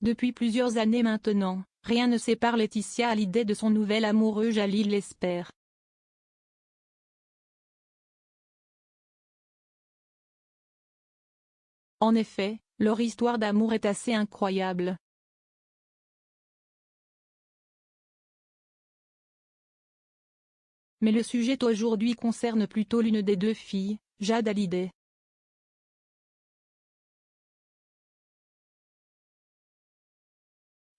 Depuis plusieurs années maintenant, rien ne sépare Laetitia Hallyday de son nouvel amoureux Jalil Lesper. En effet, leur histoire d'amour est assez incroyable. Mais le sujet aujourd'hui concerne plutôt l'une des deux filles, Jade Hallyday.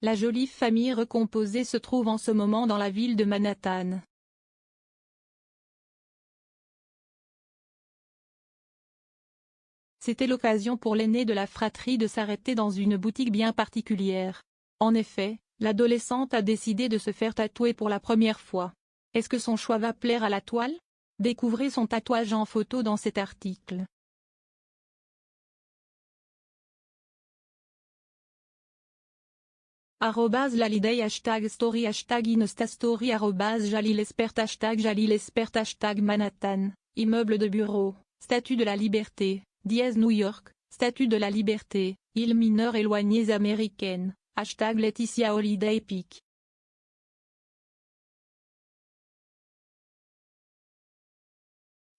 La jolie famille recomposée se trouve en ce moment dans la ville de Manhattan. C'était l'occasion pour l'aîné de la fratrie de s'arrêter dans une boutique bien particulière. En effet, l'adolescente a décidé de se faire tatouer pour la première fois. Est-ce que son choix va plaire à la toile? Découvrez son tatouage en photo dans cet article. @Lallyday #story #Instastory @JalilLespert #JalilLespert #Manhattan, immeuble de bureau, Statue de la Liberté, New York, Statue de la Liberté, îles mineures éloignées américaines, #Laetitia Hallyday Pic.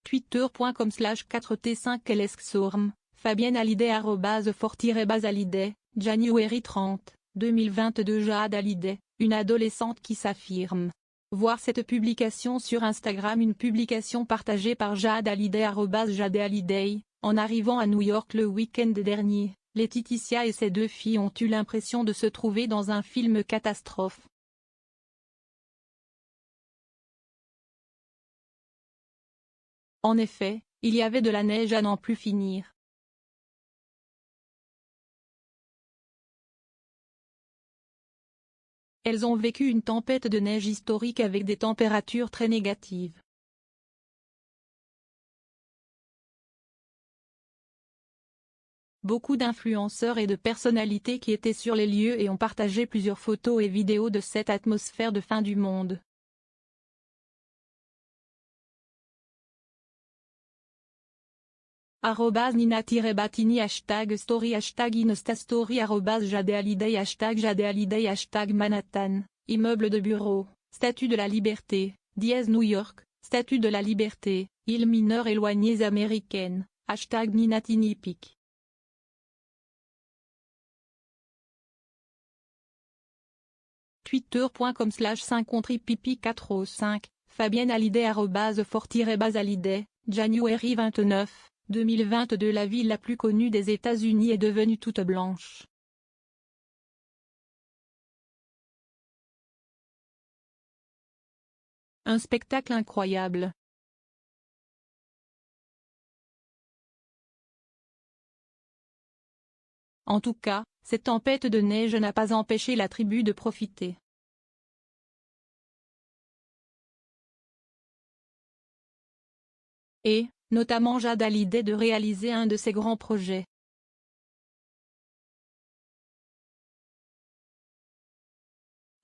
Twitter.com/4t5lsxorm, Fabienne Hallyday @fort-hallyday, January 30, 2022 Jade Hallyday, une adolescente qui s'affirme. Voir cette publication sur Instagram. Une publication partagée par Jade Hallyday @Jade Hallyday. En arrivant à New York le week-end dernier, Laetitia et ses deux filles ont eu l'impression de se trouver dans un film catastrophe. En effet, il y avait de la neige à n'en plus finir. Elles ont vécu une tempête de neige historique avec des températures très négatives. Beaucoup d'influenceurs et de personnalités qui étaient sur les lieux et ont partagé plusieurs photos et vidéos de cette atmosphère de fin du monde. @Nina-Batini #story #Instastory @Jade Hallyday #Jade Hallyday #Manhattan, immeuble de bureau, Statue de la Liberté, New York, Statue de la Liberté, îles mineures éloignées américaines, #NinaTiniPic. Twitter.com/5-pipi405, Fabienne Hallyday @fort-hallyday, January 29, 2022 La ville la plus connue des États-Unis est devenue toute blanche. Un spectacle incroyable. En tout cas, cette tempête de neige n'a pas empêché la tribu de profiter. Et, notamment Jade Hallyday de réaliser un de ses grands projets.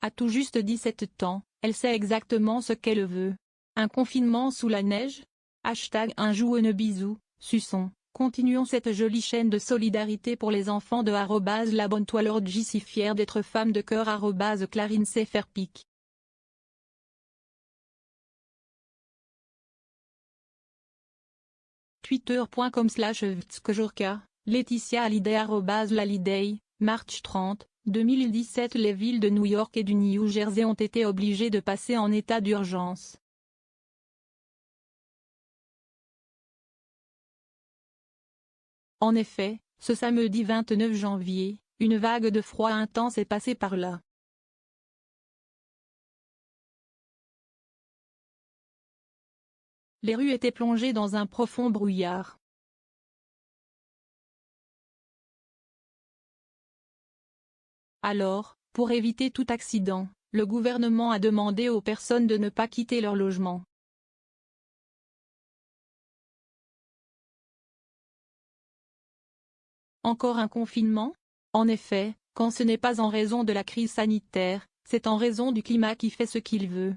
À tout juste 17 ans, elle sait exactement ce qu'elle veut. Un confinement sous la neige? #un joue bisou, suçon. Continuons cette jolie chaîne de solidarité pour les enfants de @la bonne toilorgie si fière d'être femme de cœur @Clarine Seferpic. Twitter.com/Vtskojorka, Laetitia Hallyday @Lallyday, March 30, 2017 Les villes de New York et du New Jersey ont été obligées de passer en état d'urgence. En effet, ce samedi 29 janvier, une vague de froid intense est passée par là. Les rues étaient plongées dans un profond brouillard. Alors, pour éviter tout accident, le gouvernement a demandé aux personnes de ne pas quitter leur logement. Encore un confinement? En effet, quand ce n'est pas en raison de la crise sanitaire, c'est en raison du climat qui fait ce qu'il veut.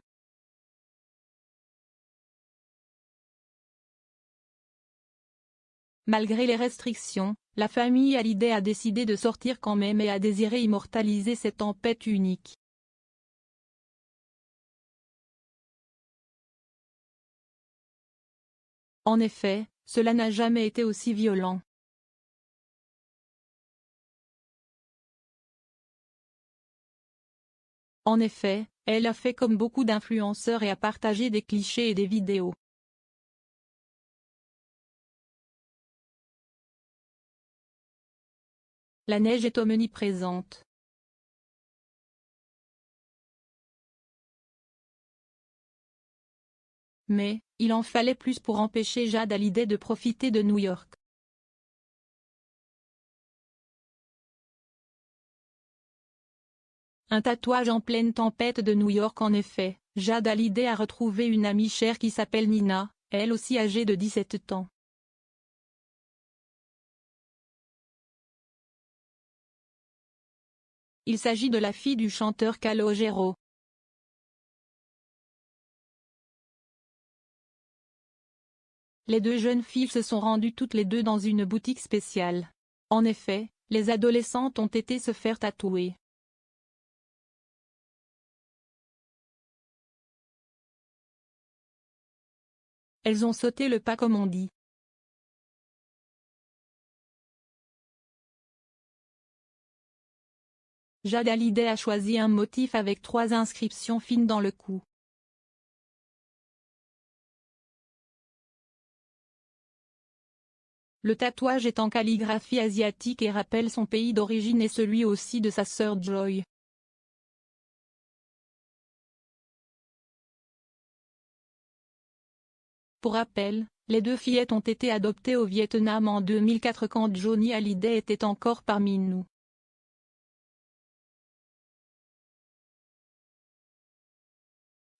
Malgré les restrictions, la famille Hallyday a décidé de sortir quand même et a désiré immortaliser cette tempête unique. En effet, cela n'a jamais été aussi violent. En effet, elle a fait comme beaucoup d'influenceurs et a partagé des clichés et des vidéos. La neige est omniprésente. Mais, il en fallait plus pour empêcher Jade Hallyday de profiter de New York. Un tatouage en pleine tempête de New York. En effet, Jade Hallyday a retrouvé une amie chère qui s'appelle Nina, elle aussi âgée de 17 ans. Il s'agit de la fille du chanteur Calogero. Les deux jeunes filles se sont rendues toutes les deux dans une boutique spéciale. En effet, les adolescentes ont été se faire tatouer. Elles ont sauté le pas comme on dit. Jade Hallyday a choisi un motif avec 3 inscriptions fines dans le cou. Le tatouage est en calligraphie asiatique et rappelle son pays d'origine et celui aussi de sa sœur Joy. Pour rappel, les deux fillettes ont été adoptées au Vietnam en 2004 quand Johnny Hallyday était encore parmi nous.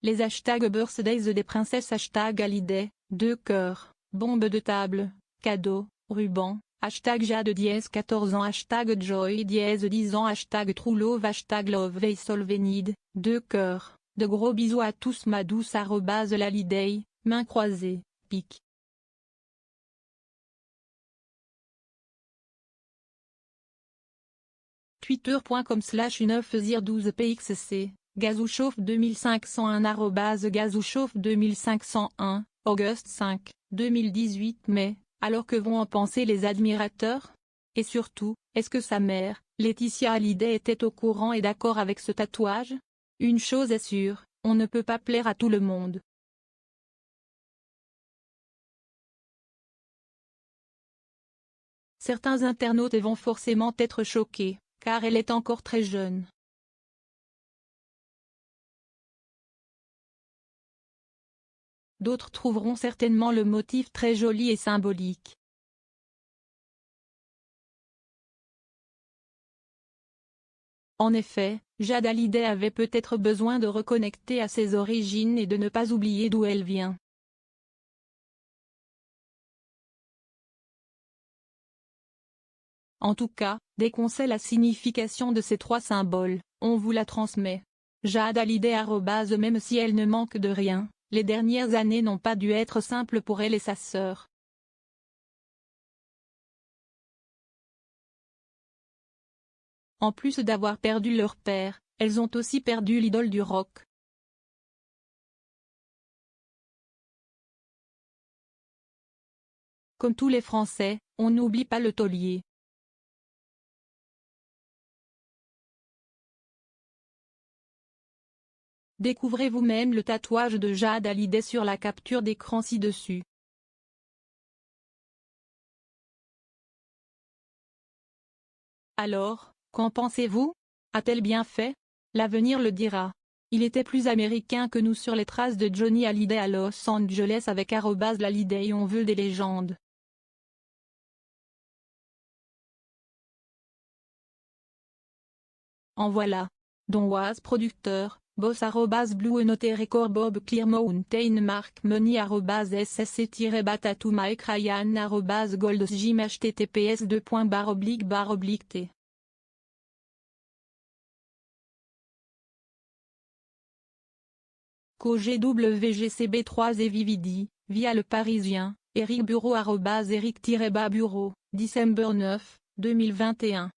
Les hashtags birthdays des princesses, hashtag Hallyday, 2 cœurs, bombe de table, cadeau, ruban, hashtag Jade 14 ans, hashtag Joy 10 ans, hashtag True Love, hashtag Love Veisolvenid, 2 cœurs, de gros bisous à tous ma douce @Hallyday, main croisée, pic. Twitter.com/9zir12pxc, Gazouchauffe 2501 @Gazouchauffe 2501, Auguste 5, 2018. Mais, alors que vont en penser les admirateurs? Et surtout, est-ce que sa mère, Laetitia Hallyday, était au courant et d'accord avec ce tatouage? Une chose est sûre, on ne peut pas plaire à tout le monde. Certains internautes vont forcément être choqués, car elle est encore très jeune. D'autres trouveront certainement le motif très joli et symbolique. En effet, Jade Hallyday avait peut-être besoin de reconnecter à ses origines et de ne pas oublier d'où elle vient. En tout cas, dès qu'on sait la signification de ces 3 symboles, on vous la transmet. Jade Hallyday Même si elle ne manque de rien, les dernières années n'ont pas dû être simples pour elle et sa sœur. En plus d'avoir perdu leur père, elles ont aussi perdu l'idole du rock. Comme tous les Français, on n'oublie pas le taulier. Découvrez vous-même le tatouage de Jade Hallyday sur la capture d'écran ci-dessus. Alors, qu'en pensez-vous? A-t-elle bien fait? L'avenir le dira. Il était plus américain que nous sur les traces de Johnny Hallyday à Los Angeles avec @Hallyday. On veut des légendes. En voilà. Don Was producteur, boss @Blue Note Record Bob Clear Mountain Mark Money @SSC-Batatou Mike Ryan @GoldSgym https://t COGWGCB3 et Vividi, via Le Parisien, Éric Bureau @Éric-Bureau, December 9, 2021.